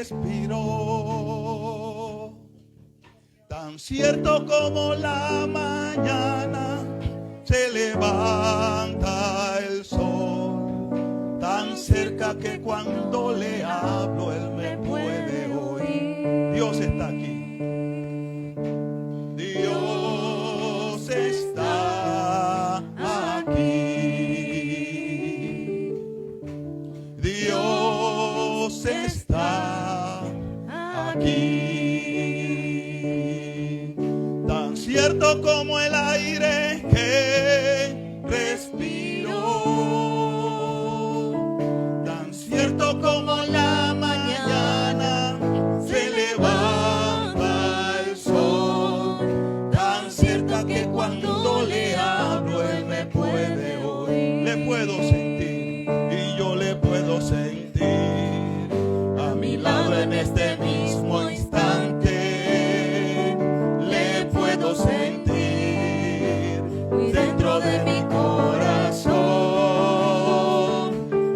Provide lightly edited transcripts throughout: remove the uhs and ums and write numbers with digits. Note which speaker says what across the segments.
Speaker 1: respiró. Tan cierto como la mañana se levanta el sol, tan cerca que cuando le hablo Él me puede oír. Dios está aquí. Dios está aquí. Dios está aquí. Tan cierto como el aire que respiro, tan cierto como la mañana se levanta el sol, tan cerca que cuando le hablo Él me puede oír. Le puedo sentir y yo le puedo sentir a mi lado en este mismo instante. Le puedo sentir dentro de mi corazón.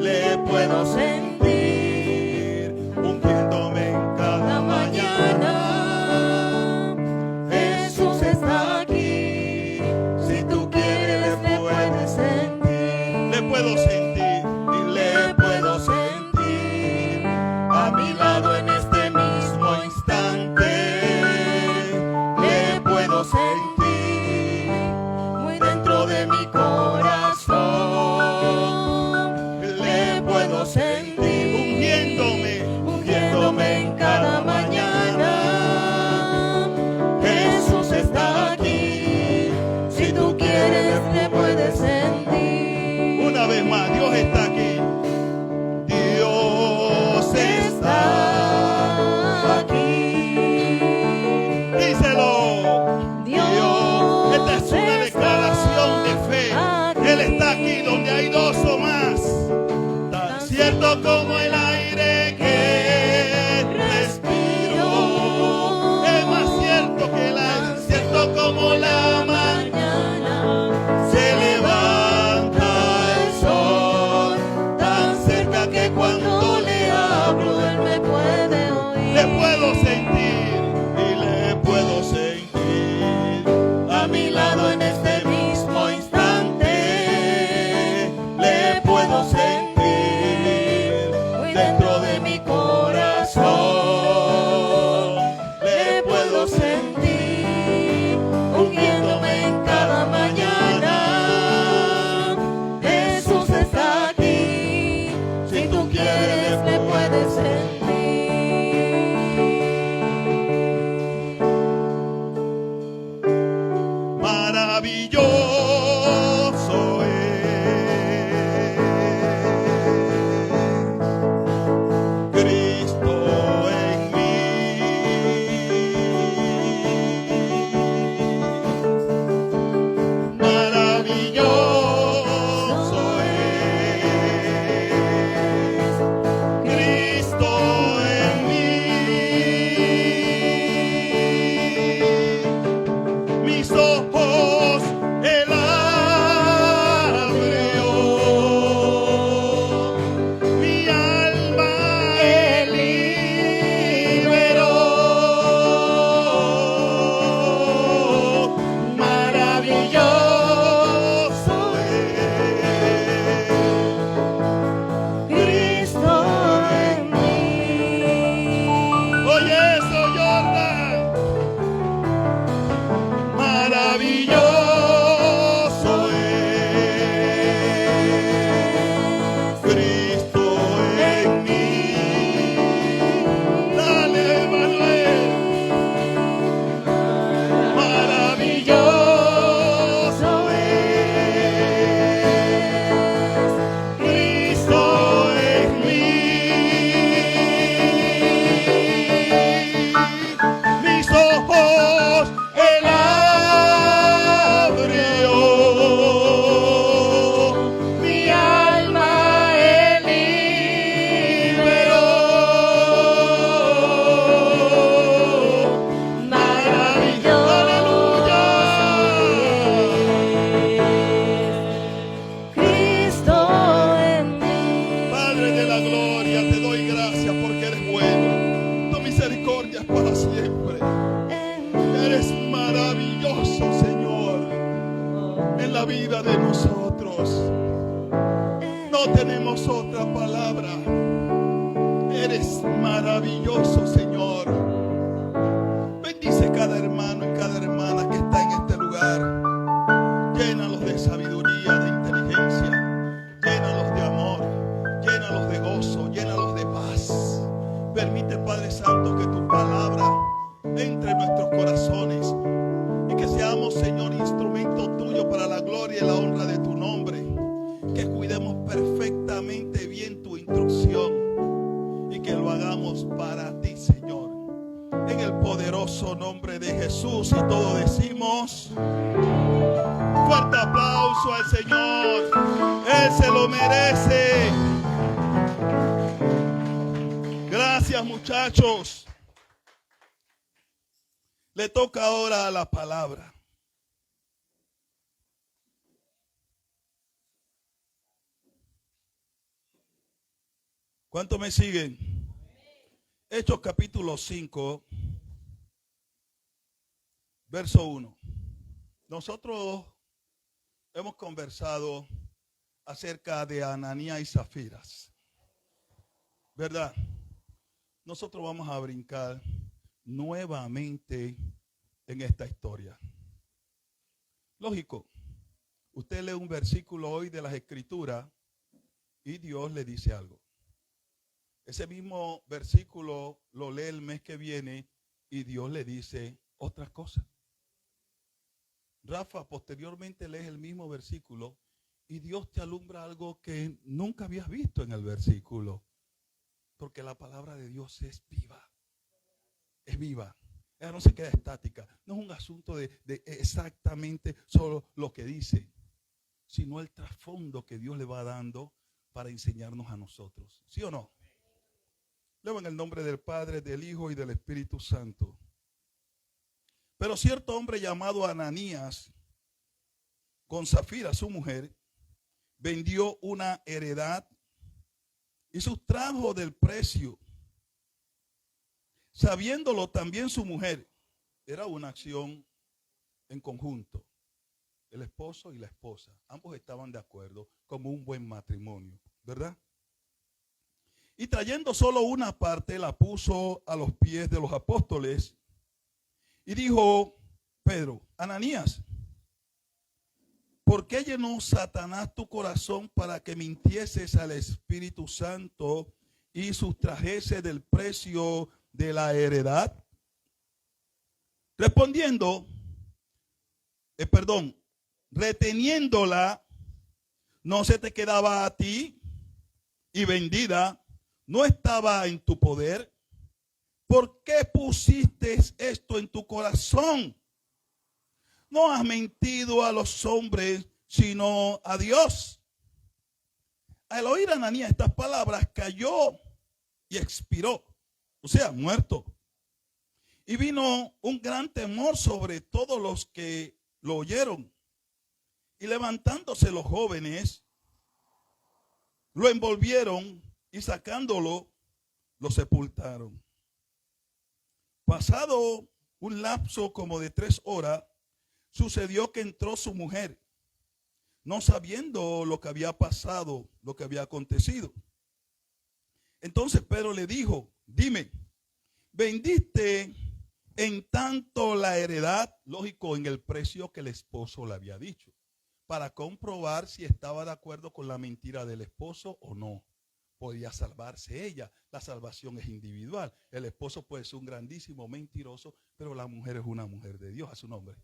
Speaker 1: Le puedo sentir ungiéndome en cada mañana. Jesús está aquí. Si tú quieres le puedes sentir. Le puedo sentir y le puedo sentir a mi lado en este mismo instante. Le puedo sentir muy dentro de mi corazón. Le puedo sentir ungiéndome en cada mañana. Jesús está aquí. Si tú quieres le puedes sentir. Una vez más, Dios está aquí. Dios está aquí. Díselo. Dios. Esta es una declaración de fe. Él está aquí donde hay dos o más. Tan cierto como el aire que respiro. Es más cierto que el aire. Cierto como la mañana se levanta el sol, tan cerca que cuando le hablo Él me puede oír. Le puedo sentir y le puedo sentir a mi lado en este mismo instante. Le puedo sentir dentro de mi corazón. Le puedo sentir ungiéndome en cada mañana. Jesús está aquí. Si tú quieres le puedes sentir. Maravilloso es Cristo en mí. Maravilloso es Cristo en mí. Mis ojos Él abrió, mi alma Él liberó. Maravilloso es Cristo en mí. Oye eso, Jordan. Maravilloso es Cristo en mí. Dale, Manuel. Maravilloso es Cristo en mí. Mis ojos Él abrió, mi alma Él liberó. Maravilloso, aleluya. Cristo en mí. Padre de la gloria, te doy gracias porque eres bueno. la vida de nosotros. No tenemos otra palabra. Eres maravilloso, Señor. Bendice cada hermano y cada hermana que está en este lugar. Llénalos de sabiduría, de inteligencia. Llénalos de amor. Llénalos de gozo. Llénalos de paz. Permite, Padre Santo, que tu palabra entre en nuestros corazones y que seamos, Señor, instrumento tuyo para la gloria y la honra de tu nombre. Que cuidemos perfectamente bien tu instrucción y que lo hagamos para ti, Señor. En el poderoso nombre de Jesús, y todos decimos: fuerte aplauso al Señor. Él se lo merece. Gracias, muchachos. Le toca ahora la palabra. ¿Cuántos me siguen? Hechos capítulo 5, verso 1. Nosotros hemos conversado acerca de Ananías y Zafiras, ¿verdad? Nosotros vamos a brincar nuevamente en esta historia. Lógico, usted lee un versículo hoy de las Escrituras y Dios le dice algo. Ese mismo versículo lo lee el mes que viene y Dios le dice otras cosas. Rafa, posteriormente lees el mismo versículo y Dios te alumbra algo que nunca habías visto en el versículo. Porque la palabra de Dios es viva. Es viva. Ella no se queda estática. No es un asunto de exactamente solo lo que dice, sino el trasfondo que Dios le va dando para enseñarnos a nosotros. ¿Sí o no? Leo en el nombre del Padre, del Hijo y del Espíritu Santo. Pero cierto hombre llamado Ananías, con Zafira su mujer, vendió una heredad y sustrajo del precio. Sabiéndolo también su mujer. Era una acción en conjunto. El esposo y la esposa. Ambos estaban de acuerdo, como un buen matrimonio, ¿verdad? Y trayendo solo una parte, la puso a los pies de los apóstoles. Y dijo Pedro: Ananías, ¿por qué llenó Satanás tu corazón para que mintieses al Espíritu Santo y sustrajese del precio de la heredad? Respondiendo, reteniéndola, no se te quedaba a ti, y vendida no estaba en tu poder. ¿Por qué pusiste esto en tu corazón? No has mentido a los hombres, sino a Dios. Al oír a Ananías estas palabras, cayó y expiró, o sea, muerto. Y vino un gran temor sobre todos los que lo oyeron. Y levantándose los jóvenes, lo envolvieron y sacándolo, lo sepultaron. Pasado un lapso como de 3 horas, sucedió que entró su mujer, no sabiendo lo que había pasado, lo que había acontecido. Entonces Pedro le dijo: dime, ¿vendiste en tanto la heredad? Lógico, en el precio que el esposo le había dicho, para comprobar si estaba de acuerdo con la mentira del esposo o no. Podía salvarse ella. La salvación es individual. El esposo puede ser un grandísimo mentiroso, pero la mujer es una mujer de Dios, a su nombre.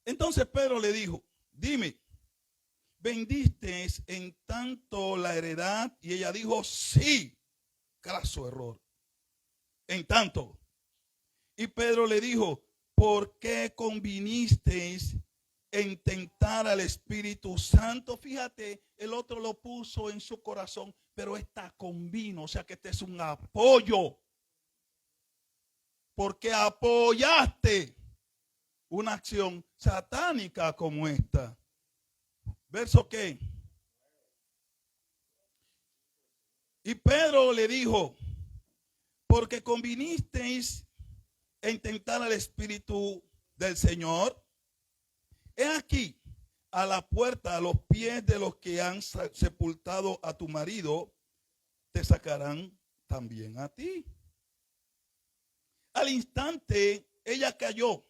Speaker 1: Entonces Pedro le dijo: dime, ¿vendiste en tanto la heredad? Y ella dijo: sí. Craso error. En tanto. Y Pedro le dijo: ¿por qué convinisteis en tentar al Espíritu Santo? Fíjate, el otro lo puso en su corazón, pero esta convino, o sea que este es un apoyo. Porque apoyaste una acción satánica como esta. Verso ¿qué? Y Pedro le dijo: porque convinisteis en tentar al Espíritu del Señor. he aquí, a la puerta, a los pies de los que han sepultado a tu marido, te sacarán también a ti. Al instante, ella cayó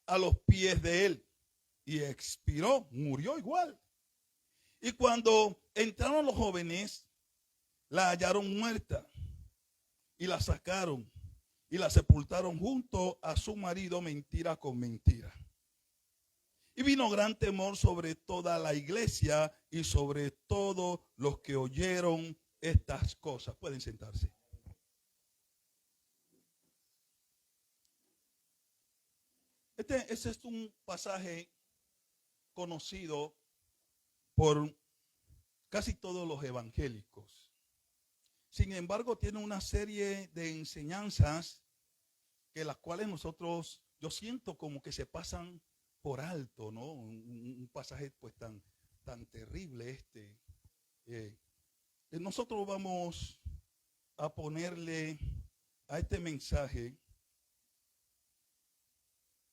Speaker 1: a los pies de él y expiró, murió igual. Y cuando entraron los jóvenes, la hallaron muerta y la sacaron y la sepultaron junto a su marido, mentira con mentira. Y vino gran temor sobre toda la iglesia y sobre todos los que oyeron estas cosas. Pueden sentarse. Ese es un pasaje conocido por casi todos los evangélicos. Sin embargo, tiene una serie de enseñanzas que las cuales nosotros, yo siento como que se pasan por alto, ¿no? Un pasaje pues tan terrible nosotros vamos a ponerle a este mensaje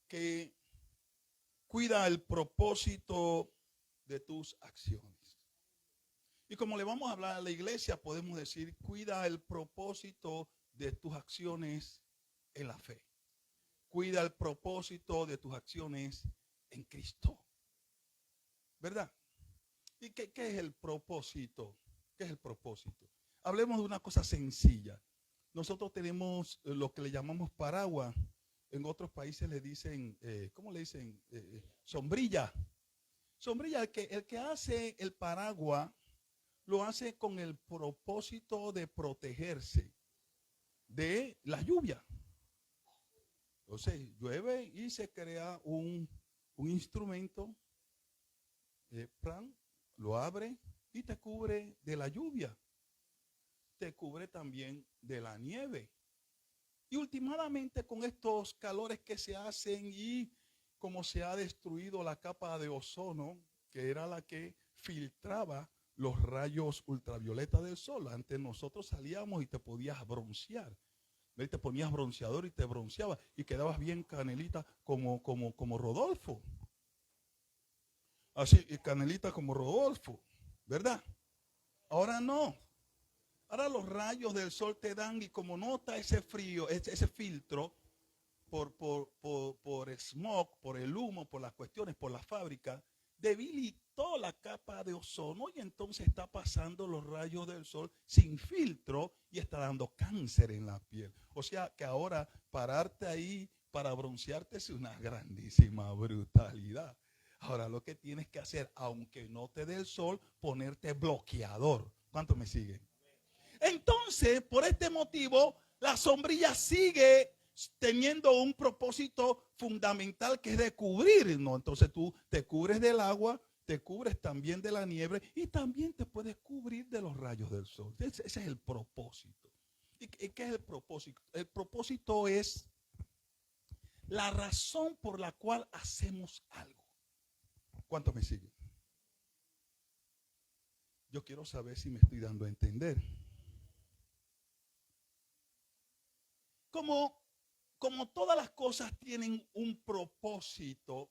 Speaker 1: que cuida el propósito de tus acciones. Y como le vamos a hablar a la iglesia, podemos decir, cuida el propósito de tus acciones en la fe. Cuida el propósito de tus acciones en Cristo. ¿Verdad? ¿Y qué es el propósito? ¿Qué es el propósito? Hablemos de una cosa sencilla. Nosotros tenemos lo que le llamamos paraguas. En otros países le dicen, ¿cómo le dicen? Sombrilla. Sombrilla, el que hace el paraguas lo hace con el propósito de protegerse de la lluvia. Entonces llueve y se crea un instrumento, lo abre y te cubre de la lluvia. Te cubre también de la nieve. Y últimamente con estos calores que se hacen y como se ha destruido la capa de ozono, que era la que filtraba los rayos ultravioleta del sol. Antes nosotros salíamos y te podías broncear. Te ponías bronceador y te bronceabas y quedabas bien canelita como Rodolfo. Así, y canelita como Rodolfo, ¿verdad? Ahora no. Ahora los rayos del sol te dan y como nota ese frío, ese filtro por el smog, por el humo, por las cuestiones, por la fábrica, debilitó la capa de ozono y entonces está pasando los rayos del sol sin filtro y está dando cáncer en la piel. O sea que ahora pararte ahí para broncearte es una grandísima brutalidad. Ahora lo que tienes que hacer, aunque no te dé el sol, ponerte bloqueador. ¿Cuántos me siguen? Entonces, por este motivo, la sombrilla sigue teniendo un propósito fundamental que es de cubrirnos. Entonces tú te cubres del agua, te cubres también de la nieve y también te puedes cubrir de los rayos del sol. Ese es el propósito. ¿Y qué es el propósito? El propósito es la razón por la cual hacemos algo. ¿Cuántos me siguen? Yo quiero saber si me estoy dando a entender. Como todas las cosas tienen un propósito,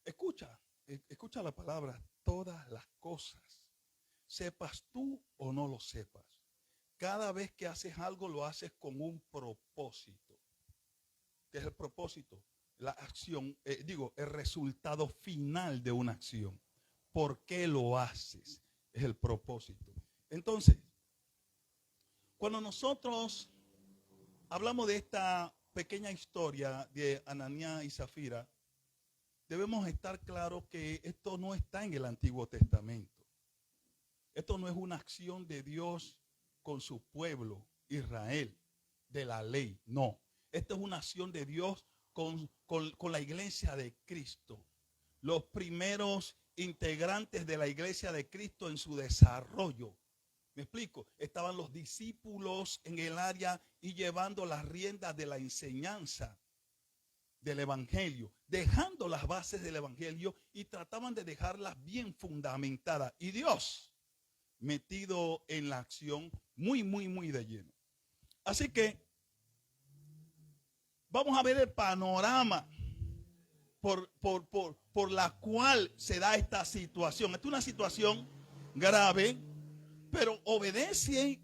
Speaker 1: escucha la palabra, todas las cosas, sepas tú o no lo sepas. Cada vez que haces algo lo haces con un propósito. ¿Qué es el propósito? La acción, el resultado final de una acción. ¿Por qué lo haces? Es el propósito. Entonces, cuando nosotros hablamos de esta pequeña historia de Ananías y Zafira, debemos estar claros que esto no está en el Antiguo Testamento. Esto no es una acción de Dios con su pueblo, Israel, de la ley. No, esto es una acción de Dios con la iglesia de Cristo. Los primeros integrantes de la iglesia de Cristo en su desarrollo. ¿Me explico? Estaban los discípulos en el área y llevando las riendas de la enseñanza del evangelio, dejando las bases del evangelio y trataban de dejarlas bien fundamentadas. Y Dios metido en la acción muy de lleno. Así que vamos a ver el panorama por la cual se da esta situación. Esta es una situación grave, pero obedece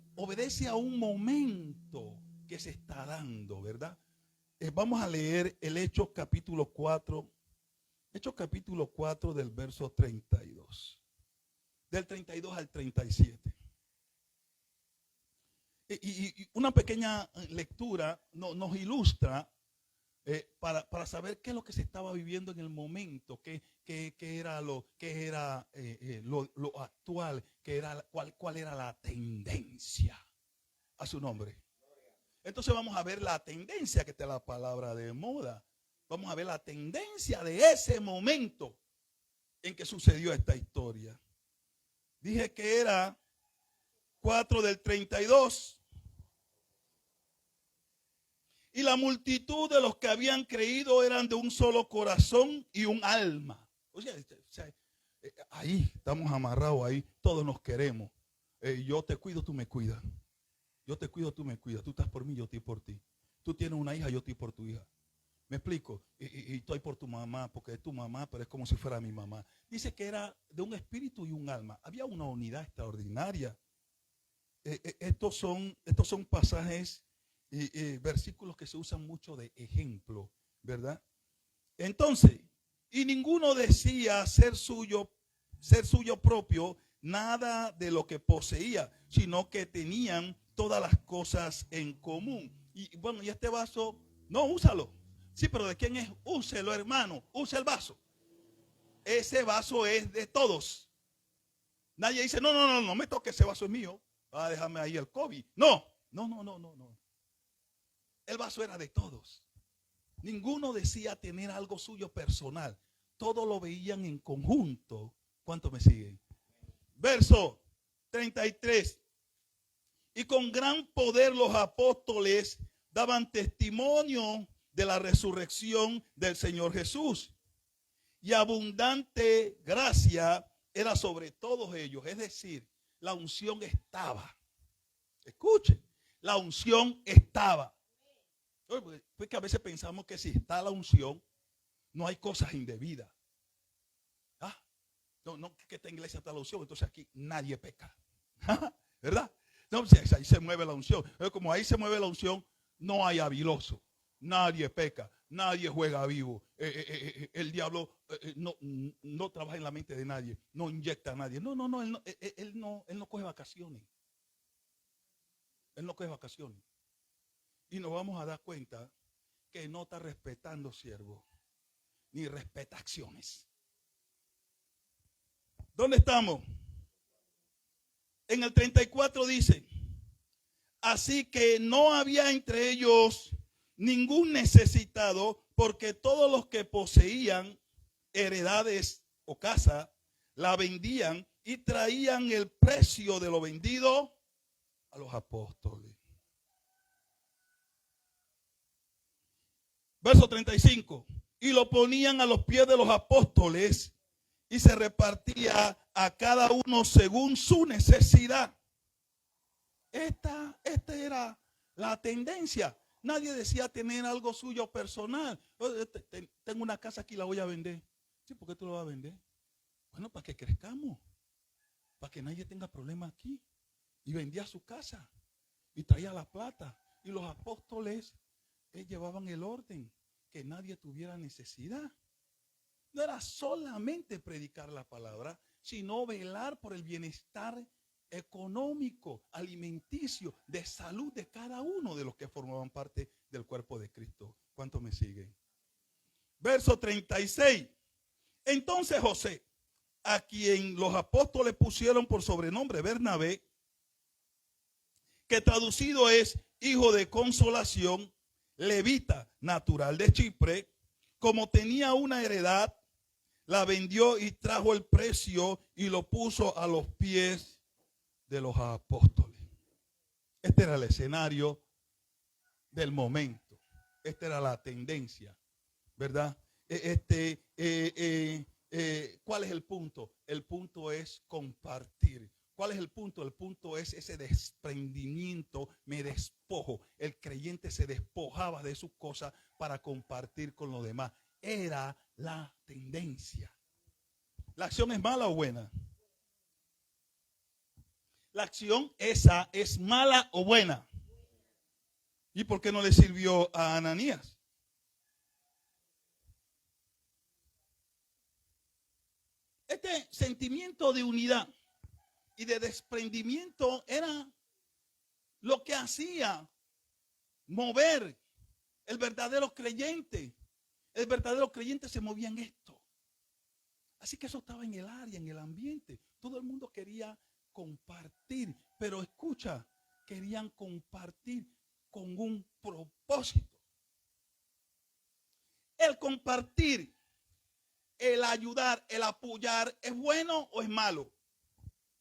Speaker 1: a un momento que se está dando, ¿verdad? Vamos a leer el Hechos capítulo 4. Hechos capítulo 4 del verso 32. Del 32 al 37. Y una pequeña lectura nos ilustra para saber qué es lo que se estaba viviendo en el momento, qué era lo actual, cuál era la tendencia. A su nombre. Entonces vamos a ver la tendencia, que está la palabra de moda. Vamos a ver la tendencia de ese momento en que sucedió esta historia. Dije que era 4 del 32. Y la multitud de los que habían creído eran de un solo corazón y un alma. O sea, ahí estamos amarrados, ahí todos nos queremos. Yo te cuido, tú me cuidas. Yo te cuido, tú me cuidas. Tú estás por mí, yo estoy por ti. Tú tienes una hija, yo estoy por tu hija. ¿Me explico? Y estoy por tu mamá, porque es tu mamá, pero es como si fuera mi mamá. Dice que era de un espíritu y un alma. Había una unidad extraordinaria. Estos son pasajes y versículos que se usan mucho de ejemplo, ¿verdad? Entonces, y ninguno decía ser suyo propio nada de lo que poseía, sino que tenían todas las cosas en común. Y bueno, y este vaso, no, úsalo. Sí, pero ¿de quién es? Úselo, hermano, use el vaso. Ese vaso es de todos. Nadie dice, no me toque, ese vaso es mío. Déjame ahí el COVID. No. El vaso era de todos. Ninguno decía tener algo suyo personal. Todos lo veían en conjunto. ¿Cuánto me siguen? Verso 33. Y con gran poder los apóstoles daban testimonio de la resurrección del Señor Jesús. Y abundante gracia era sobre todos ellos. Es decir, la unción estaba. Escuchen, la unción estaba. Porque a veces pensamos que si está la unción, no hay cosas indebidas. No, que esta iglesia está la unción, entonces aquí nadie peca. ¿Verdad? No, ahí se mueve la unción. Como ahí se mueve la unción, no hay habiloso. Nadie peca, nadie juega vivo. El diablo no trabaja en la mente de nadie, no inyecta a nadie. Él no coge vacaciones. Él no coge vacaciones. Y nos vamos a dar cuenta que no está respetando siervos, ni respeta acciones. ¿Dónde estamos? En el 34 dice, así que no había entre ellos ningún necesitado, porque todos los que poseían heredades o casa, la vendían y traían el precio de lo vendido a los apóstoles. Verso 35. Y lo ponían a los pies de los apóstoles y se repartía a cada uno según su necesidad. Esta era la tendencia. Nadie decía tener algo suyo personal. Tengo una casa aquí, la voy a vender. Sí, ¿por qué tú la vas a vender? Bueno, para que crezcamos. Para que nadie tenga problemas aquí. Y vendía su casa. Y traía la plata. Y los apóstoles llevaban el orden. Que nadie tuviera necesidad. No era solamente predicar la palabra, sino velar por el bienestar económico, alimenticio, de salud de cada uno de los que formaban parte del cuerpo de Cristo. ¿Cuántos me siguen? Verso 36. Entonces José, a quien los apóstoles pusieron por sobrenombre Bernabé, que traducido es hijo de consolación, levita, natural de Chipre, como tenía una heredad, la vendió y trajo el precio y lo puso a los pies de los apóstoles. Este era el escenario del momento. Esta era la tendencia, ¿verdad? ¿Cuál es el punto? El punto es compartir. ¿Cuál es el punto? El punto es ese desprendimiento, me despojo. El creyente se despojaba de sus cosas para compartir con los demás. Era la tendencia. ¿La acción es mala o buena? La acción esa es mala o buena. ¿Y por qué no le sirvió a Ananías? Este sentimiento de unidad y de desprendimiento era lo que hacía mover el verdadero creyente. El verdadero creyente se movía en esto. Así que eso estaba en el área, en el ambiente. Todo el mundo quería compartir, pero escucha, querían compartir con un propósito. El compartir, el ayudar, el apoyar, ¿es bueno o es malo?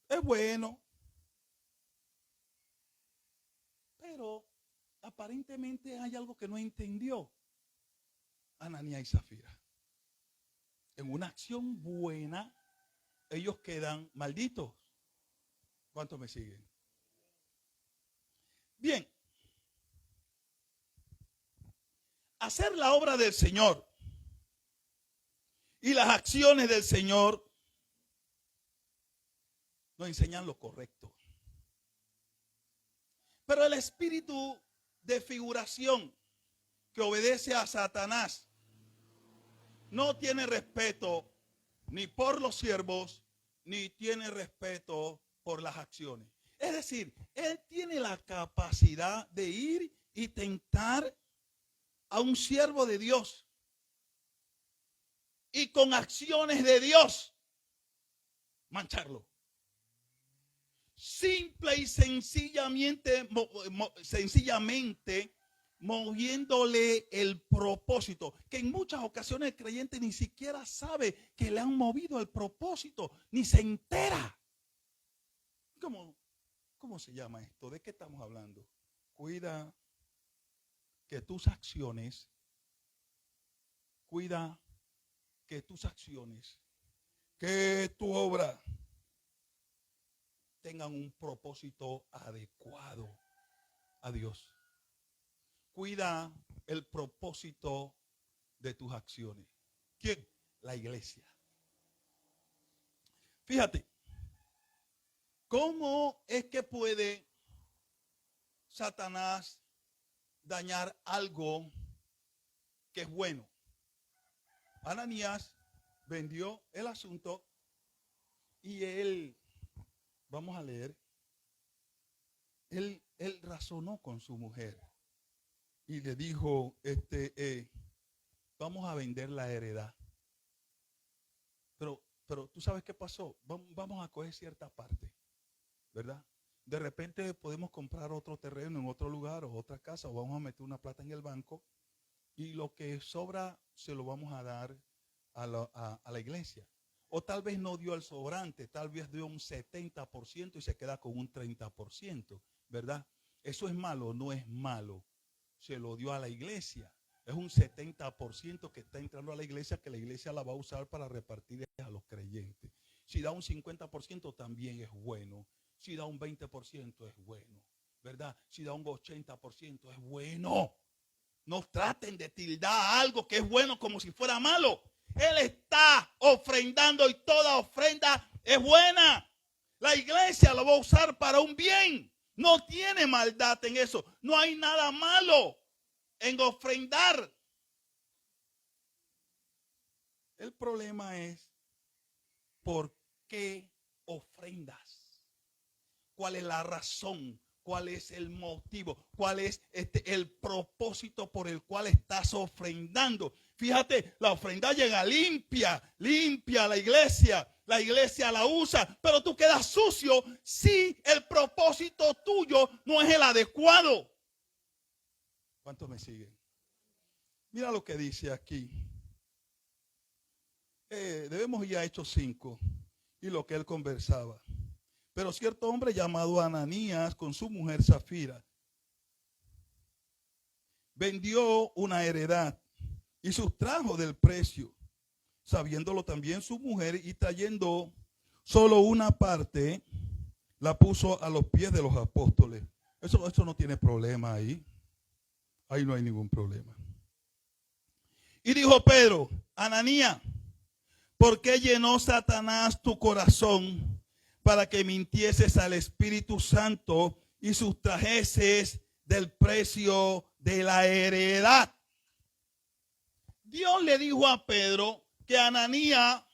Speaker 1: Es bueno. Pero aparentemente hay algo que no entendió Ananías y Zafira. En una acción buena, ellos quedan malditos. ¿Cuántos me siguen? Bien. Hacer la obra del Señor y las acciones del Señor nos enseñan lo correcto. Pero el espíritu de figuración que obedece a Satanás no tiene respeto ni por los siervos, ni tiene respeto por las acciones. Es decir, él tiene la capacidad de ir y tentar a un siervo de Dios y con acciones de Dios mancharlo. Simple y sencillamente moviéndole el propósito, que en muchas ocasiones el creyente ni siquiera sabe que le han movido el propósito, ni se entera. ¿Cómo se llama esto? ¿De qué estamos hablando? Cuida que tus acciones, que tu obra tengan un propósito adecuado a Dios. Cuida el propósito de tus acciones. ¿Quién? La iglesia. Fíjate, ¿cómo es que puede Satanás dañar algo que es bueno? Ananías vendió el asunto y él, vamos a leer, él razonó con su mujer y le dijo, vamos a vender la heredad. Pero tú sabes qué pasó, vamos a coger cierta parte, ¿verdad? De repente podemos comprar otro terreno en otro lugar o otra casa, o vamos a meter una plata en el banco y lo que sobra se lo vamos a dar a la iglesia. O tal vez no dio el sobrante, tal vez dio un 70% y se queda con un 30%, ¿verdad? ¿Eso es malo? No es malo. Se lo dio a la iglesia. Es un 70% que está entrando a la iglesia, que la iglesia la va a usar para repartir a los creyentes. Si da un 50% también es bueno. Si da un 20% es bueno, ¿verdad? Si da un 80% es bueno. No traten de tildar algo que es bueno como si fuera malo. Él está ofrendando y toda ofrenda es buena. La iglesia lo va a usar para un bien. No tiene maldad en eso. No hay nada malo en ofrendar. El problema es ¿por qué ofrendas? ¿Cuál es la razón? ¿Cuál es el motivo? ¿Cuál es el propósito por el cual estás ofrendando? Fíjate, la ofrenda llega limpia a la iglesia la usa, pero tú quedas sucio si el propósito tuyo no es el adecuado. ¿Cuántos me siguen? Mira lo que dice aquí. Debemos ir a Hechos 5 y lo que él conversaba. Pero cierto hombre llamado Ananías con su mujer Zafira vendió una heredad y sustrajo del precio, sabiéndolo también su mujer, y trayendo solo una parte, la puso a los pies de los apóstoles. Eso no tiene problema ahí. Ahí no hay ningún problema. Y dijo Pedro, Ananías, ¿por qué llenó Satanás tu corazón para que mintieses al Espíritu Santo y sustrajeses del precio de la heredad? Dios le dijo a Pedro que Ananías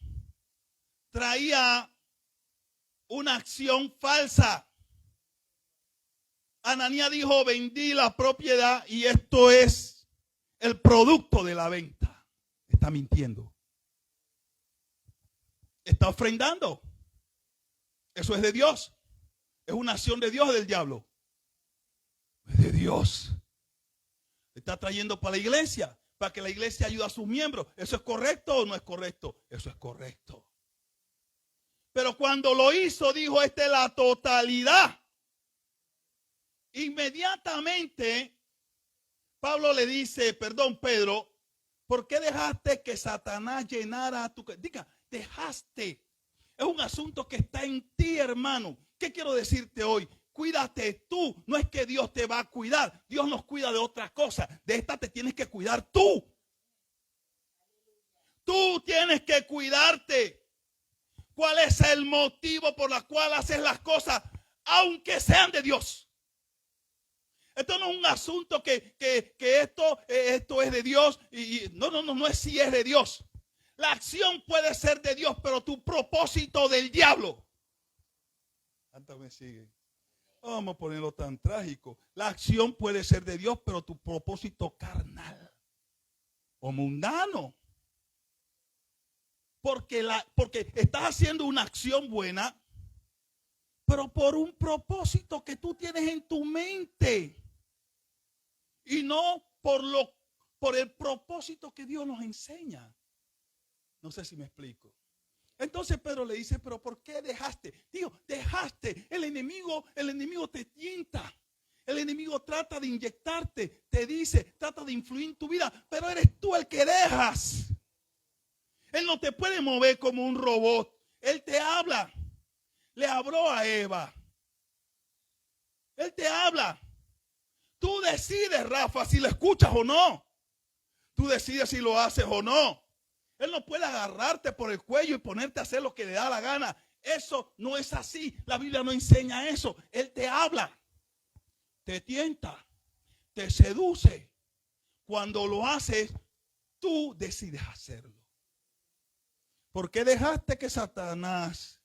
Speaker 1: traía una acción falsa. Ananías dijo, vendí la propiedad y esto es el producto de la venta. Está mintiendo. Está ofrendando. Eso es de Dios. Es una acción de Dios o del diablo. Es de Dios. Está trayendo para la iglesia, para que la iglesia ayude a sus miembros. ¿Eso es correcto o no es correcto? Eso es correcto. Pero cuando lo hizo, dijo, esta es la totalidad. Inmediatamente, Pablo le dice, perdón, Pedro, ¿por qué dejaste que Satanás llenara tu... Diga, dejaste. Es un asunto que está en ti, hermano. ¿Qué quiero decirte hoy? Cuídate tú. No es que Dios te va a cuidar. Dios nos cuida de otras cosas. De esta te tienes que cuidar tú. Tú tienes que cuidarte. ¿Cuál es el motivo por el cual haces las cosas, aunque sean de Dios? Esto no es un asunto que esto es de Dios. No es si es de Dios. La acción puede ser de Dios, pero tu propósito del diablo. ¿Cuántos me siguen? Vamos a ponerlo tan trágico. La acción puede ser de Dios, pero tu propósito carnal o mundano. Porque estás haciendo una acción buena, pero por un propósito que tú tienes en tu mente. Y no por el propósito que Dios nos enseña. No sé si me explico. Entonces Pedro le dice, pero ¿por qué dejaste? Digo, dejaste. El enemigo te tienta. El enemigo trata de inyectarte, te dice, trata de influir en tu vida, pero eres tú el que dejas. Él no te puede mover como un robot. Él te habla. Le habló a Eva. Él te habla. Tú decides, Rafa, si lo escuchas o no. Tú decides si lo haces o no. Él no puede agarrarte por el cuello y ponerte a hacer lo que le da la gana. Eso no es así. La Biblia no enseña eso. Él te habla, te tienta, te seduce. Cuando lo haces, tú decides hacerlo. ¿Por qué dejaste que Satanás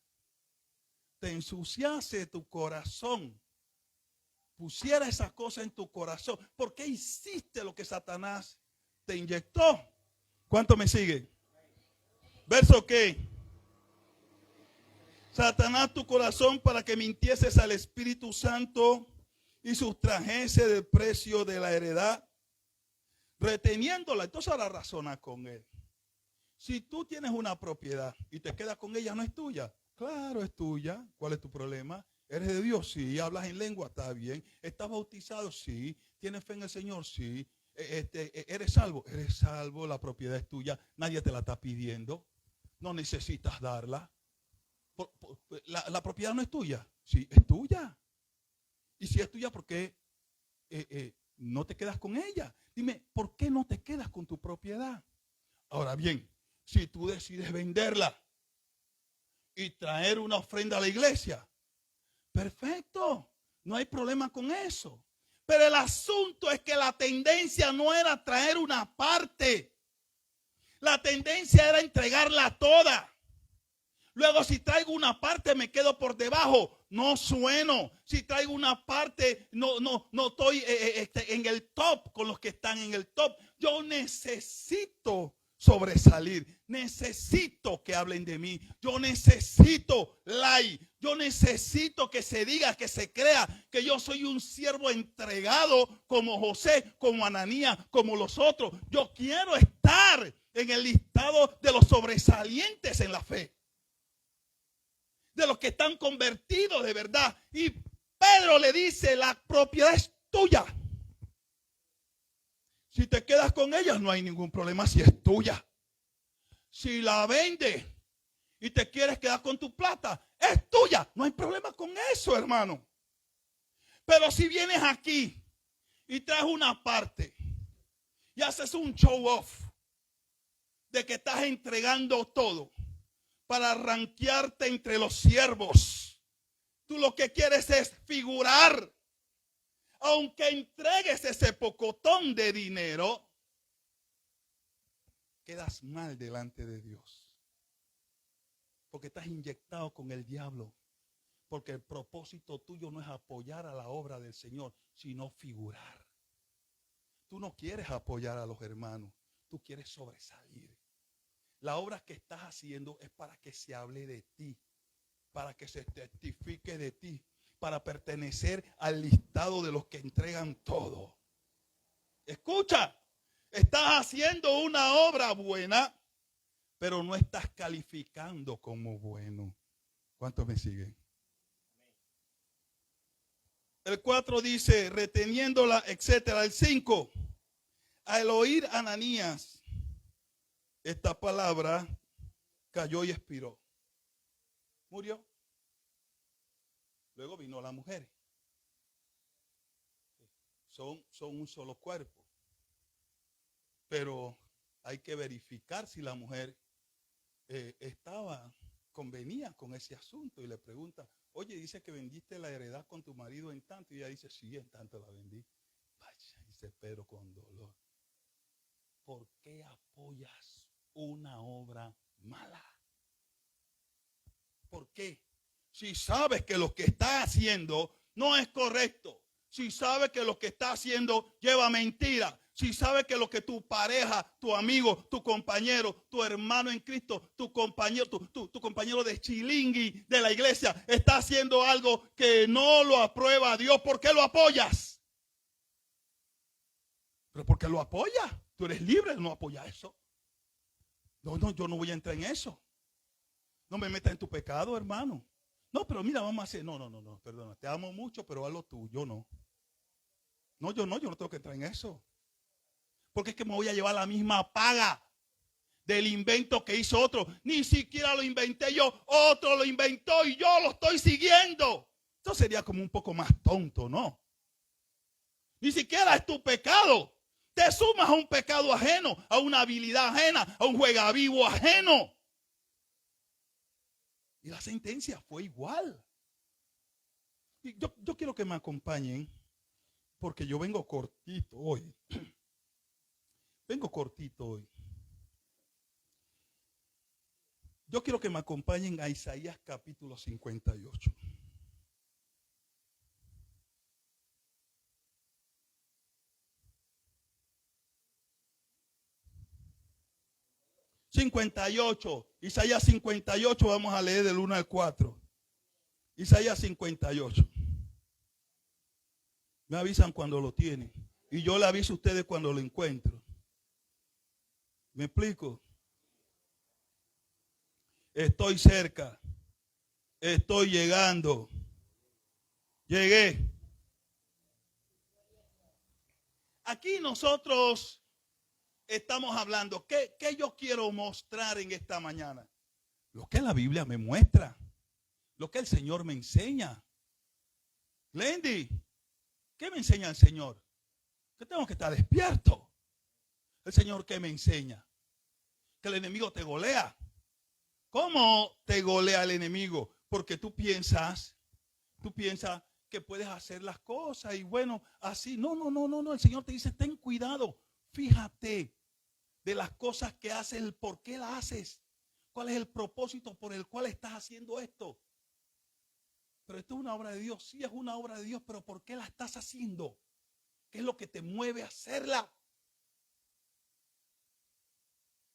Speaker 1: te ensuciase tu corazón? Pusiera esa cosa en tu corazón. ¿Por qué hiciste lo que Satanás te inyectó? ¿Cuánto me sigue? Verso ¿qué? Satanás tu corazón para que mintieses al Espíritu Santo y sustrajese del precio de la heredad, reteniéndola. Entonces ahora razona con él. Si tú tienes una propiedad y te quedas con ella, ¿no es tuya? Claro, es tuya. ¿Cuál es tu problema? ¿Eres de Dios? Sí. ¿Hablas en lengua? Está bien. ¿Estás bautizado? Sí. ¿Tienes fe en el Señor? Sí. ¿Eres salvo? Eres salvo. La propiedad es tuya. Nadie te la está pidiendo. No necesitas darla. ¿La propiedad no es tuya? Sí, es tuya. Y si es tuya, ¿por qué no te quedas con ella? Dime, ¿por qué no te quedas con tu propiedad? Ahora bien, si tú decides venderla y traer una ofrenda a la iglesia, perfecto, no hay problema con eso. Pero el asunto es que la tendencia no era traer una parte. La tendencia era entregarla toda. Luego, si traigo una parte, me quedo por debajo. No sueno. Si traigo una parte, no estoy en el top con los que están en el top. Yo necesito sobresalir. Necesito que hablen de mí. Yo necesito like. Yo necesito que se diga, que se crea que yo soy un siervo entregado como José, como Ananías, como los otros. Yo quiero estar en el listado de los sobresalientes en la fe, de los que están convertidos de verdad. Y Pedro le dice, la propiedad es tuya. Si te quedas con ella, no hay ningún problema si es tuya. Si la vendes y te quieres quedar con tu plata, es tuya. No hay problema con eso, hermano. Pero si vienes aquí y traes una parte y haces un show off, de que estás entregando todo para ranquearte entre los siervos. Tú lo que quieres es figurar. Aunque entregues ese pocotón de dinero, quedas mal delante de Dios. Porque estás inyectado con el diablo. Porque el propósito tuyo no es apoyar a la obra del Señor, sino figurar. Tú no quieres apoyar a los hermanos, tú quieres sobresalir. La obra que estás haciendo es para que se hable de ti, para que se testifique de ti, para pertenecer al listado de los que entregan todo. Escucha, estás haciendo una obra buena, pero no estás calificando como bueno. ¿Cuántos me siguen? El 4 dice, reteniéndola, etcétera. El 5, al oír Ananías esta palabra, cayó y expiró. Murió. Luego vino la mujer. Son un solo cuerpo. Pero hay que verificar si la mujer convenía con ese asunto. Y le pregunta, oye, dice que vendiste la heredad con tu marido en tanto. Y ella dice, sí, en tanto la vendí. Vaya, dice Pedro con dolor. ¿Por qué apoyas una obra mala? ¿Por qué? Si sabes que lo que está haciendo no es correcto, si sabes que lo que está haciendo lleva mentira, si sabes que lo que tu pareja, tu amigo, tu compañero, tu hermano en Cristo, tu compañero, tu compañero de chilingui de la iglesia está haciendo algo que no lo aprueba a Dios, ¿por qué lo apoyas? Pero ¿por qué lo apoyas? Tú eres libre de no apoyar eso. No, yo no voy a entrar en eso. No me metas en tu pecado, hermano. No, pero mira, vamos a hacer. No, perdona. Te amo mucho, pero hazlo tú. Yo no. Yo no tengo que entrar en eso. Porque es que me voy a llevar la misma paga del invento que hizo otro. Ni siquiera lo inventé yo. Otro lo inventó y yo lo estoy siguiendo. Esto sería como un poco más tonto, ¿no? Ni siquiera es tu pecado. Te sumas a un pecado ajeno, a una habilidad ajena, a un juegavivo ajeno. Y la sentencia fue igual. Y yo quiero que me acompañen, porque yo vengo cortito hoy. Vengo cortito hoy. Yo quiero que me acompañen a Isaías capítulo 58. Isaías 58, vamos a leer del 1 al 4. Isaías 58. Me avisan cuando lo tienen. Y yo le aviso a ustedes cuando lo encuentro. ¿Me explico? Estoy cerca. Estoy llegando. Llegué. Aquí nosotros estamos hablando. ¿Qué yo quiero mostrar en esta mañana? Lo que la Biblia me muestra. Lo que el Señor me enseña. Glendy, ¿qué me enseña el Señor? Que tengo que estar despierto. El Señor, ¿qué me enseña? Que el enemigo te golea. ¿Cómo te golea el enemigo? Porque tú piensas que puedes hacer las cosas y bueno, así. No. El Señor te dice, ten cuidado. Fíjate de las cosas que haces, el por qué las haces. ¿Cuál es el propósito por el cual estás haciendo esto? Pero esto es una obra de Dios. Sí, es una obra de Dios, pero ¿por qué la estás haciendo? ¿Qué es lo que te mueve a hacerla?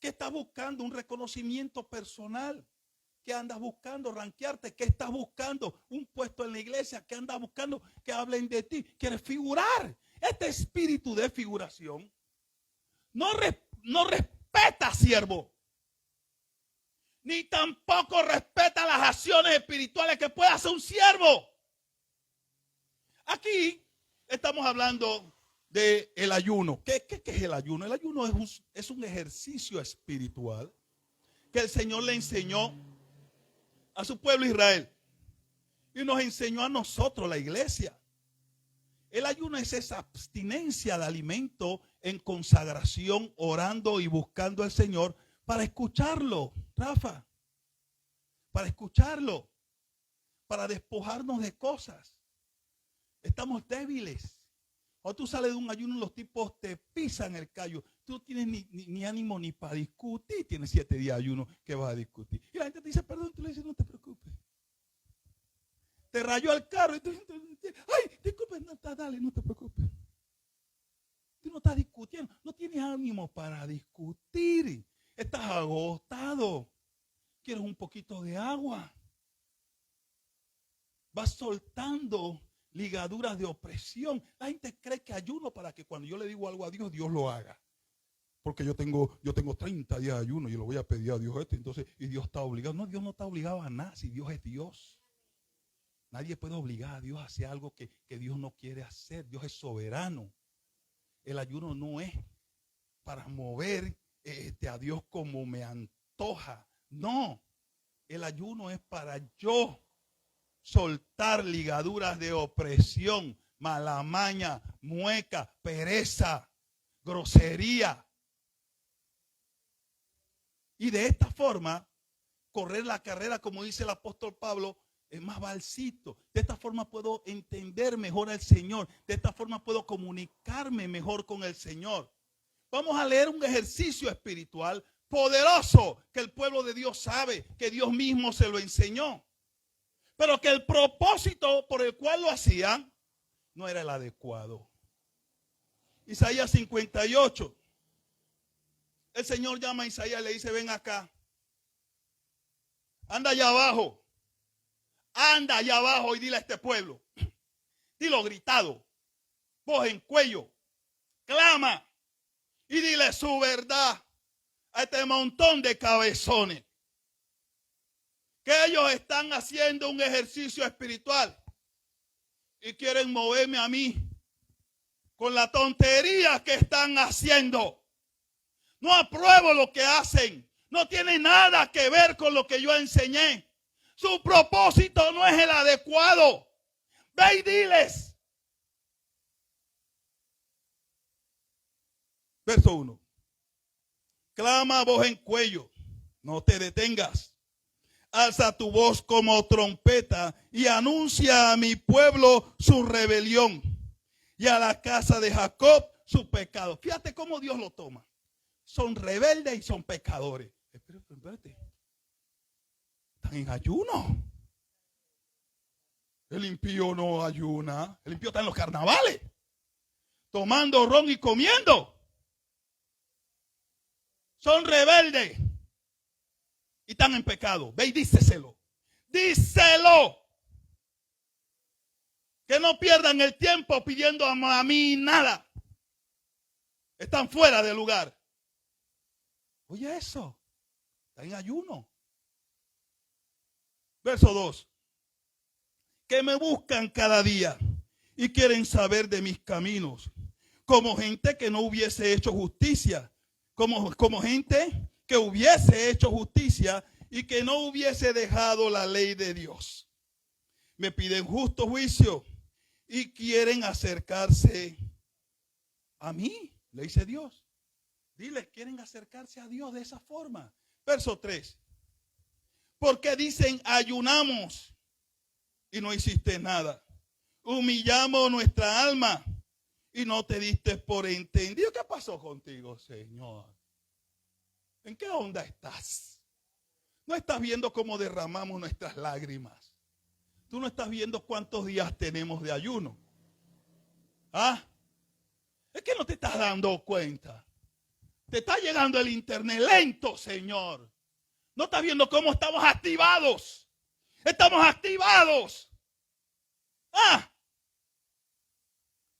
Speaker 1: ¿Qué estás buscando? Un reconocimiento personal. ¿Qué andas buscando? Ranquearte. ¿Qué estás buscando? Un puesto en la iglesia. ¿Qué andas buscando? Que hablen de ti. ¿Quieres figurar? Este espíritu de figuración no respeta, siervo. Ni tampoco respeta las acciones espirituales que puede hacer un siervo. Aquí estamos hablando del ayuno. ¿Qué es el ayuno? El ayuno es un ejercicio espiritual que el Señor le enseñó a su pueblo Israel y nos enseñó a nosotros, la iglesia. El ayuno es esa abstinencia de alimento en consagración, orando y buscando al Señor para escucharlo, Rafa, para escucharlo, para despojarnos de cosas. Estamos débiles. O tú sales de un ayuno y los tipos te pisan el callo. Tú no tienes ni ánimo ni para discutir. Tienes 7 días de ayuno que vas a discutir. Y la gente te dice, perdón, tú le dices, no te preocupes. Te rayó el carro y tú dices, ay, disculpe, no, dale, no te preocupes. Tú no estás discutiendo, no tienes ánimo para discutir. Estás agotado. Quieres un poquito de agua. Vas soltando ligaduras de opresión. La gente cree que ayuno para que cuando yo le digo algo a Dios, Dios lo haga. Porque yo tengo 30 días de ayuno y lo voy a pedir a Dios esto. Entonces, y Dios está obligado. No, Dios no está obligado a nada si Dios es Dios. Nadie puede obligar a Dios a hacer algo que Dios no quiere hacer. Dios es soberano. El ayuno no es para mover a Dios como me antoja. No. El ayuno es para yo soltar ligaduras de opresión, mala maña, mueca, pereza, grosería. Y de esta forma, correr la carrera, como dice el apóstol Pablo, es más balsito. De esta forma puedo entender mejor al Señor. De esta forma puedo comunicarme mejor con el Señor. Vamos a leer un ejercicio espiritual poderoso que el pueblo de Dios sabe, que Dios mismo se lo enseñó. Pero que el propósito por el cual lo hacían no era el adecuado. Isaías 58. El Señor llama a Isaías y le dice, ven acá. Anda allá abajo. Anda allá abajo y dile a este pueblo. Dilo gritado. Voz en cuello. Clama. Y dile su verdad a este montón de cabezones. Que ellos están haciendo un ejercicio espiritual. Y quieren moverme a mí. Con la tontería que están haciendo. No apruebo lo que hacen. No tiene nada que ver con lo que yo enseñé. Su propósito no es el adecuado. Ve y diles. Verso 1. Clama voz en cuello. No te detengas. Alza tu voz como trompeta y anuncia a mi pueblo su rebelión y a la casa de Jacob su pecado. Fíjate cómo Dios lo toma. Son rebeldes y son pecadores. Espérate. Están en ayuno. El impío no ayuna. El impío está en los carnavales. Tomando ron y comiendo. Son rebeldes. Y están en pecado. Ve y díceselo. Díselo. Que no pierdan el tiempo pidiendo a mí nada. Están fuera de lugar. Oye eso. Está en ayuno. Verso 2. Que me buscan cada día y quieren saber de mis caminos. Como gente que no hubiese hecho justicia. Como gente que hubiese hecho justicia y que no hubiese dejado la ley de Dios. Me piden justo juicio y quieren acercarse a mí, le dice Dios. Diles, quieren acercarse a Dios de esa forma. Verso 3. Porque dicen, ayunamos y no hiciste nada. Humillamos nuestra alma y no te diste por entendido. ¿Qué pasó contigo, Señor? ¿En qué onda estás? No estás viendo cómo derramamos nuestras lágrimas. Tú no estás viendo cuántos días tenemos de ayuno. ¿Ah? Es que no te estás dando cuenta. Te está llegando el internet lento, Señor. No estás viendo cómo estamos activados. Estamos activados. ¿Ah?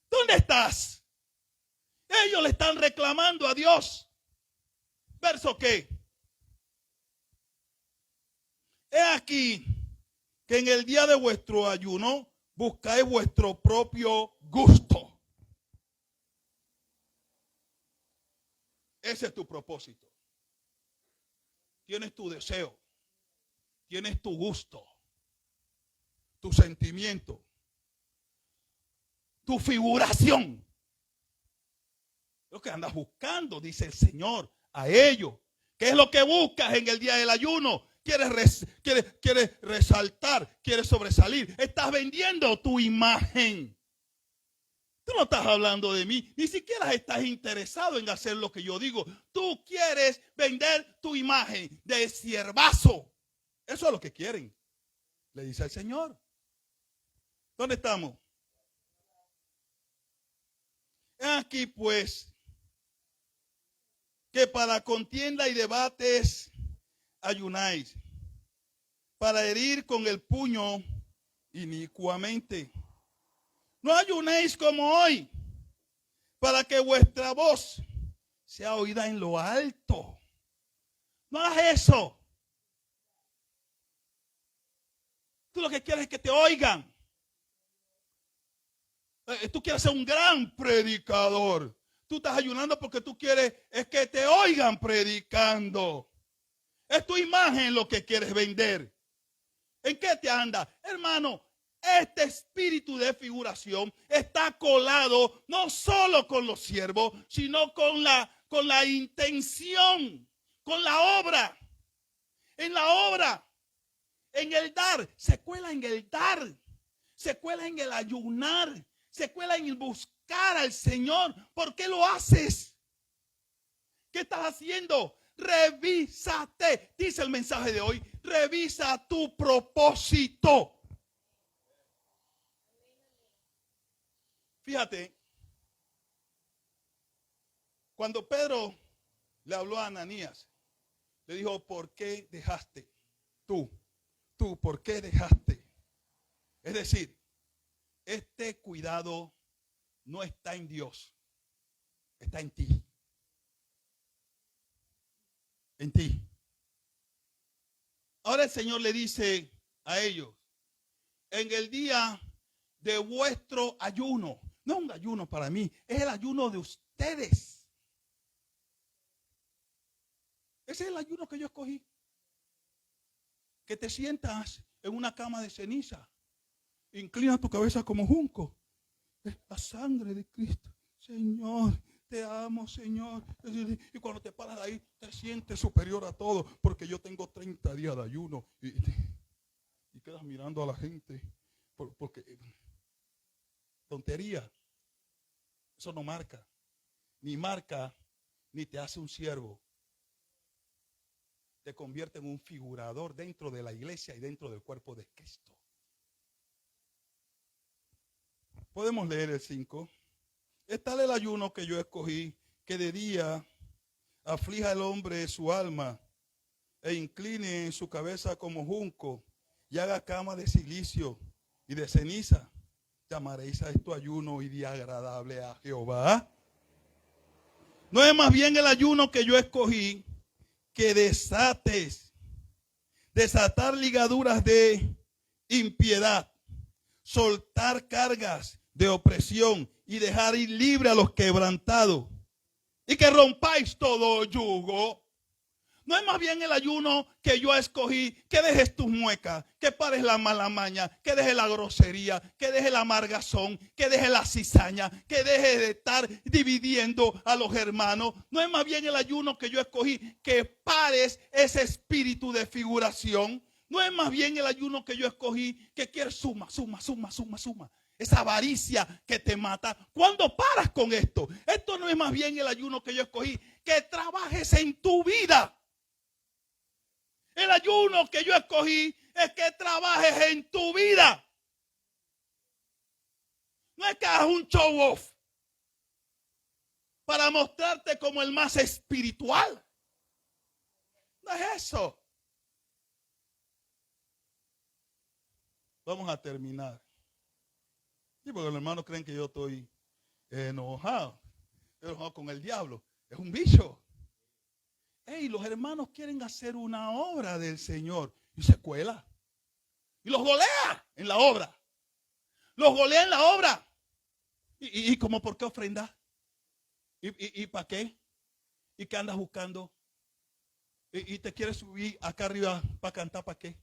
Speaker 1: ¿Dónde estás? Ellos le están reclamando a Dios. Verso ¿qué? He aquí que en el día de vuestro ayuno buscáis vuestro propio gusto. Ese es tu propósito. Tienes tu deseo. Tienes tu gusto. Tu sentimiento. Tu figuración. Lo que andas buscando, dice el Señor, a ellos ¿Qué es lo que buscas en el día del ayuno? ¿Quieres resaltar? ¿Quieres sobresalir? Estás vendiendo tu imagen. Tú no estás hablando de mí. Ni siquiera estás interesado en hacer lo que yo digo. Tú quieres vender tu imagen de siervazo. Eso es lo que quieren. Le dice el Señor. ¿Dónde estamos? Aquí pues, que para contienda y debates ayunáis, para herir con el puño inicuamente. No ayunéis como hoy, para que vuestra voz sea oída en lo alto. No hagas eso. Tú lo que quieres es que te oigan. Tú quieres ser un gran predicador. Tú estás ayunando porque tú quieres es que te oigan predicando. Es tu imagen lo que quieres vender. ¿En qué te anda? Hermano, este espíritu de figuración está colado no solo con los siervos, sino con la intención, con la obra. En la obra, en el dar, se cuela en el dar, se cuela en el ayunar, se cuela en el buscar al Señor. ¿Por qué lo haces? ¿Qué estás haciendo? Revísate. Dice el mensaje de hoy. Revisa tu propósito. Fíjate, cuando Pedro le habló a Ananías, le dijo, ¿por qué dejaste? Tú, ¿por qué dejaste? Es decir, este cuidado no está en Dios, está en ti. En ti. Ahora el Señor le dice a ellos, en el día de vuestro ayuno, no es un ayuno para mí, es el ayuno de ustedes. Ese es el ayuno que yo escogí. Que te sientas en una cama de ceniza, inclina tu cabeza como junco. La sangre de Cristo, Señor, te amo, Señor. Y cuando te paras de ahí, te sientes superior a todo, porque yo tengo 30 días de ayuno. Y quedas mirando a la gente, porque tontería. Eso no marca, ni te hace un siervo. Te convierte en un figurador dentro de la iglesia y dentro del cuerpo de Cristo. Podemos leer el 5. Es tal el ayuno que yo escogí, que de día aflija al hombre su alma e incline su cabeza como junco y haga cama de silicio y de ceniza. Llamaréis a esto ayuno y día agradable a Jehová. No es más bien el ayuno que yo escogí, que desatar ligaduras de impiedad, soltar cargas de opresión y dejar ir libre a los quebrantados, y que rompáis todo yugo. No es más bien el ayuno que yo escogí, que dejes tus muecas, que pares la mala maña, que dejes la grosería, que dejes la amargazón, que dejes la cizaña, que dejes de estar dividiendo a los hermanos. No es más bien el ayuno que yo escogí, que pares ese espíritu de figuración. No es más bien el ayuno que yo escogí, que quieres suma. Esa avaricia que te mata. ¿Cuándo paras con esto? Esto no es más bien el ayuno que yo escogí, que trabajes en tu vida. El ayuno que yo escogí es que trabajes en tu vida. No es que hagas un show off para mostrarte como el más espiritual. No es eso. Vamos a terminar. Sí, porque los hermanos creen que yo estoy enojado con el diablo. Es un bicho. Hey, los hermanos quieren hacer una obra del Señor y se cuela. Y los golea en la obra. Los golea en la obra. ¿Y como por qué ofrenda? ¿Y para qué? ¿Y qué andas buscando? ¿Y te quieres subir acá arriba para cantar para qué?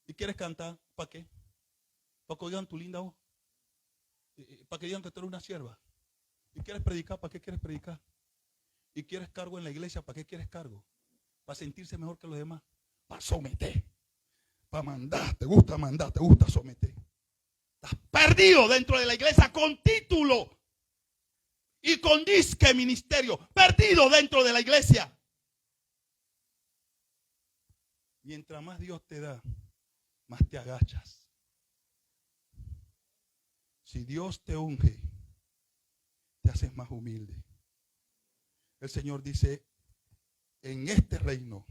Speaker 1: ¿Y quieres cantar para qué? ¿Para que oigan tu linda voz? ¿Para que digan que tú eres una sierva? ¿Y quieres predicar? ¿Para qué quieres predicar? ¿Y quieres cargo en la iglesia? ¿Para qué quieres cargo? para sentirse mejor que los demás, para someter, para mandar. Te gusta someter. Estás perdido dentro de la iglesia con título y con disque ministerio, perdido dentro de la iglesia. Mientras más Dios te da, más te agachas. Si Dios te unge, te haces más humilde. El Señor dice, en este reino,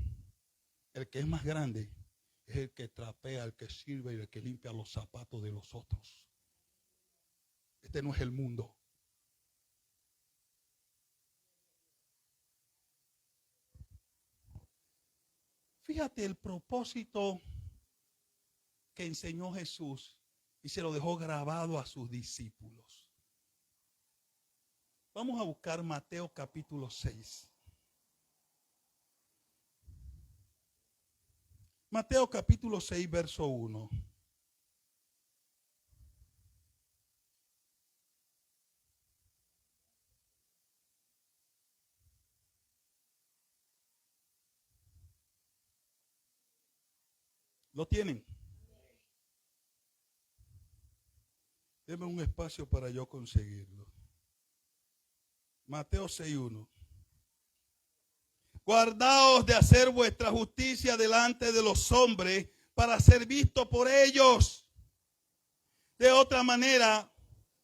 Speaker 1: el que es más grande es el que trapea, el que sirve y el que limpia los zapatos de los otros. Este no es el mundo. Fíjate el propósito que enseñó Jesús y se lo dejó grabado a sus discípulos. Vamos a buscar Mateo capítulo 6. Mateo capítulo 6, verso 1. ¿Lo tienen? Denme un espacio para yo conseguirlo. Mateo 6:1. Guardaos de hacer vuestra justicia delante de los hombres para ser visto por ellos. De otra manera,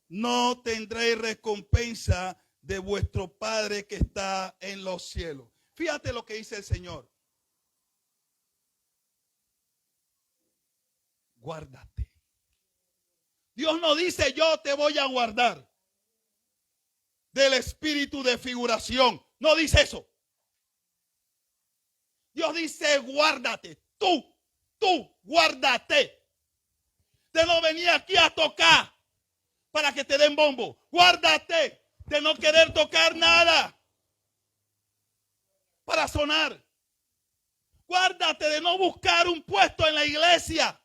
Speaker 1: no tendréis recompensa de vuestro Padre que está en los cielos. Fíjate lo que dice el Señor. Guárdate. Dios no dice yo te voy a guardar del espíritu de figuración. No dice eso. Dios dice guárdate. Tú guárdate. De no venir aquí a tocar para que te den bombo. Guárdate de no querer tocar nada para sonar. Guárdate de no buscar un puesto en la iglesia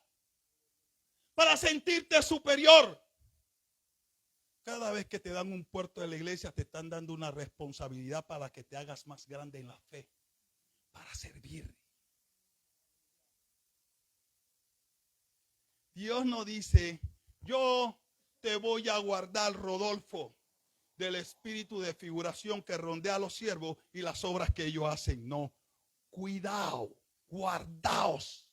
Speaker 1: para sentirte superior. Cada vez que te dan un puesto en la iglesia, te están dando una responsabilidad para que te hagas más grande en la fe, para servir. Dios no dice, yo te voy a guardar, Rodolfo, del espíritu de figuración que rondea a los siervos y las obras que ellos hacen. No, cuidado, guardaos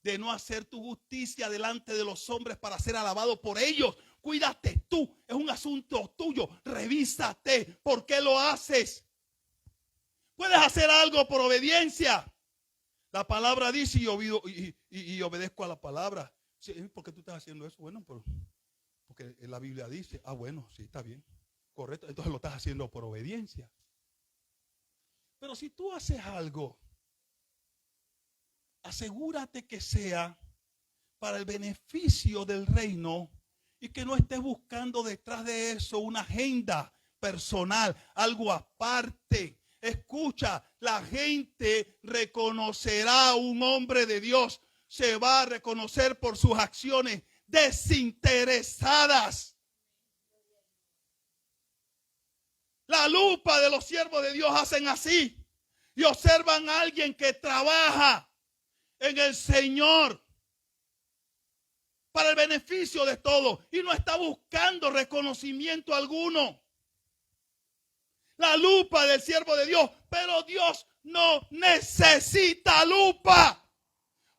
Speaker 1: de no hacer tu justicia delante de los hombres para ser alabado por ellos. Cuídate tú, es un asunto tuyo. Revísate, ¿por qué lo haces? Puedes hacer algo por obediencia. La palabra dice y obedezco a la palabra. Sí, ¿por qué tú estás haciendo eso? Bueno, porque la Biblia dice, bueno, sí, está bien, correcto. Entonces lo estás haciendo por obediencia. Pero si tú haces algo, asegúrate que sea para el beneficio del reino y que no estés buscando detrás de eso una agenda personal, algo aparte. Escucha, la gente reconocerá a un hombre de Dios, se va a reconocer por sus acciones desinteresadas. La lupa de los siervos de Dios hacen así y observan a alguien que trabaja en el Señor para el beneficio de todos y no está buscando reconocimiento alguno. La lupa del siervo de Dios, pero Dios no necesita lupa.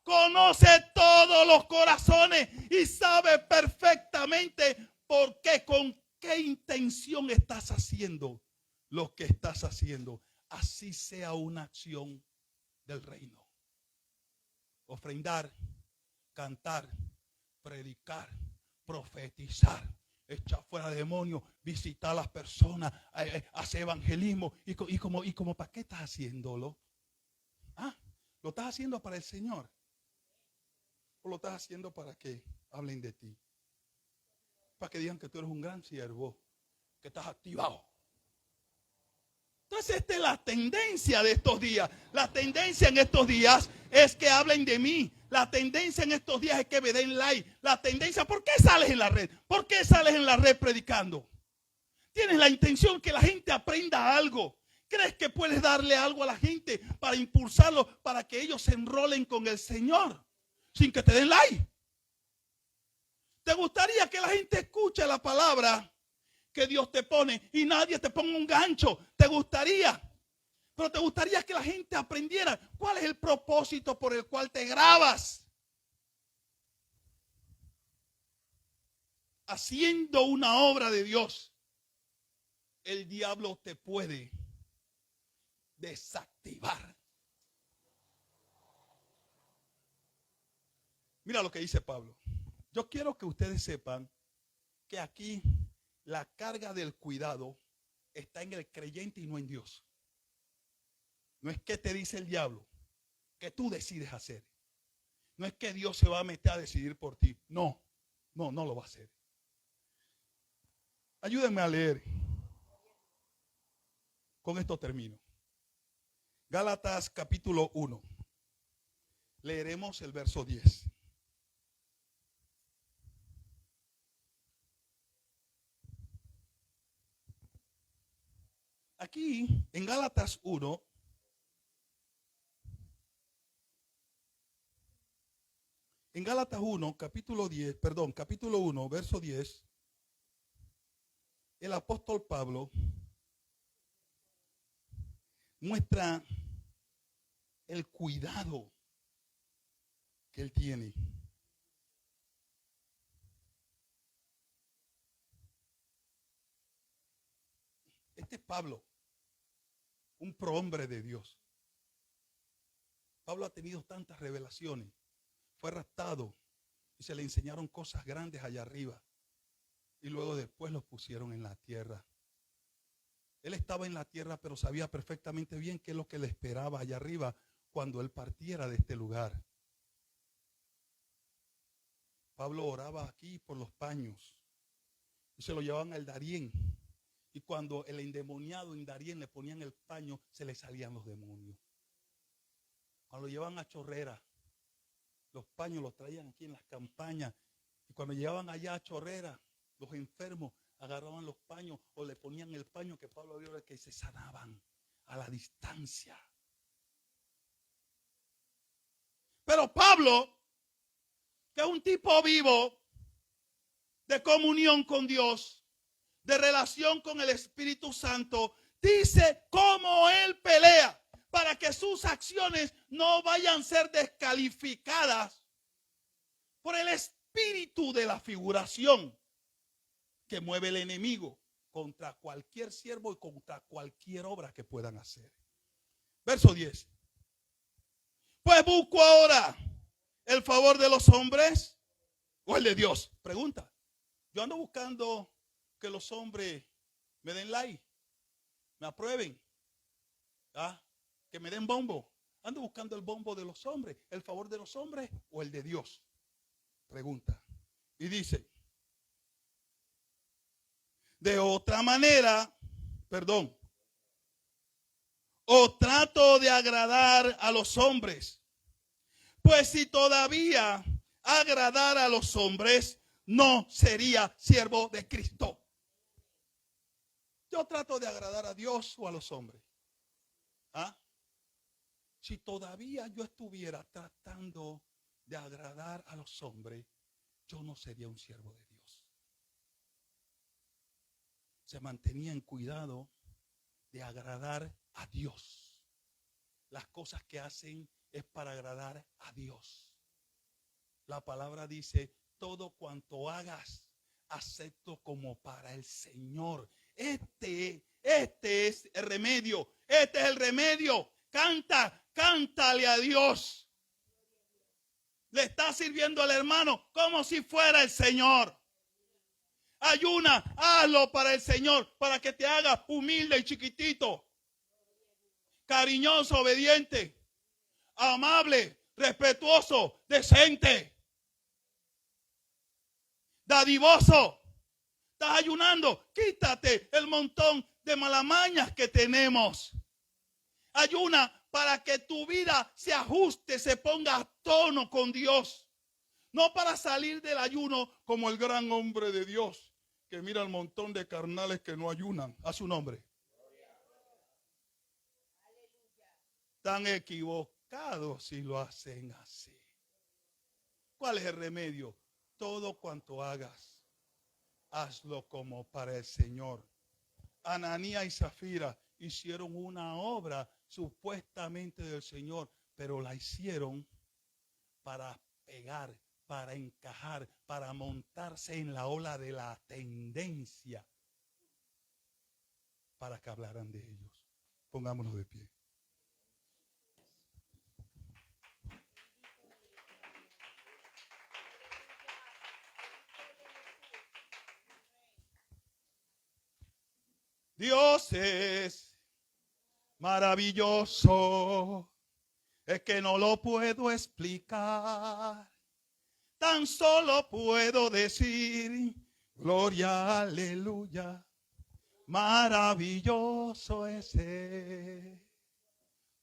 Speaker 1: Conoce todos los corazones y sabe perfectamente por qué, con qué intención estás haciendo lo que estás haciendo. Así sea una acción del reino. Ofrendar, cantar, predicar, profetizar, echar fuera demonios, visitar a las personas, hacer evangelismo. Y como ¿para qué estás haciéndolo? ¿Lo estás haciendo para el Señor? ¿O lo estás haciendo para que hablen de ti? Para que digan que tú eres un gran siervo, que estás activado. Entonces esta es la tendencia de estos días. La tendencia en estos días es que hablen de mí. La tendencia en estos días es que me den like. La tendencia, ¿por qué sales en la red? ¿Por qué sales en la red predicando? Tienes la intención que la gente aprenda algo, ¿Crees que puedes darle algo a la gente para impulsarlo, para que ellos se enrolen con el Señor sin que te den like? ¿Te gustaría que la gente escuche la palabra que Dios te pone y nadie te ponga un gancho? ¿Te gustaría? Pero te gustaría que la gente aprendiera cuál es el propósito por el cual te grabas. Haciendo una obra de Dios, el diablo te puede desactivar. Mira lo que dice Pablo. Yo quiero que ustedes sepan que aquí la carga del cuidado está en el creyente y no en Dios. No es que te dice el diablo, que tú decides hacer. No es que Dios se va a meter a decidir por ti. No lo va a hacer. Ayúdenme a leer. Con esto termino. Gálatas capítulo 1. Leeremos el verso 10. Aquí en Gálatas 1, capítulo 1, verso 10, el apóstol Pablo muestra el cuidado que él tiene. Este es Pablo, un prohombre de Dios. Pablo ha tenido tantas revelaciones. Fue raptado y se le enseñaron cosas grandes allá arriba. Y luego después los pusieron en la tierra. Él estaba en la tierra, pero sabía perfectamente bien qué es lo que le esperaba allá arriba cuando él partiera de este lugar. Pablo oraba aquí por los paños y se lo llevaban al Darién. Y cuando el endemoniado en Darién le ponían el paño, se le salían los demonios. Cuando lo llevaban a Chorrera, los paños los traían aquí en las campañas. Y cuando llegaban allá a Chorrera, los enfermos agarraban los paños o le ponían el paño que Pablo vio que se sanaban a la distancia. Pero Pablo, que es un tipo vivo de comunión con Dios, de relación con el Espíritu Santo, dice cómo él pelea para que sus acciones no vayan a ser descalificadas por el espíritu de la figuración que mueve el enemigo contra cualquier siervo y contra cualquier obra que puedan hacer. Verso 10. Pues busco ahora el favor de los hombres o el de Dios. Pregunta. Yo ando buscando que los hombres me den like, me aprueben, que me den bombo. Ando buscando el bombo de los hombres, el favor de los hombres o el de Dios. Pregunta. Y dice, de otra manera, o trato de agradar a los hombres. Pues si todavía agradara a los hombres, no sería siervo de Cristo. Yo trato de agradar a Dios o a los hombres. Si todavía yo estuviera tratando de agradar a los hombres, yo no sería un siervo de Dios. Se mantenía en cuidado de agradar a Dios. Las cosas que hacen es para agradar a Dios. La palabra dice, todo cuanto hagas, acepto como para el Señor. Este es el remedio. Este es el remedio. Cántale a Dios. Le está sirviendo al hermano como si fuera el Señor. Ayuna, hazlo para el Señor, para que te haga humilde y chiquitito, cariñoso, obediente, amable, respetuoso, decente, dadivoso. Estás ayunando, quítate el montón de malamañas que tenemos. Ayuna para que tu vida se ajuste, se ponga a tono con Dios. No para salir del ayuno como el gran hombre de Dios, que mira el montón de carnales que no ayunan a su nombre. Están equivocados si lo hacen así. ¿Cuál es el remedio? Todo cuanto hagas, hazlo como para el Señor. Ananías y Zafira hicieron una obra supuestamente del Señor, pero la hicieron para pegar, para encajar, para montarse en la ola de la tendencia, para que hablaran de ellos. Pongámonos de pie. Dios es maravilloso, es que no lo puedo explicar. Tan solo puedo decir, gloria, aleluya, maravilloso es Él.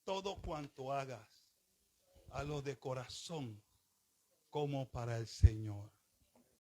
Speaker 1: Todo cuanto hagas, hazlo de corazón como para el Señor.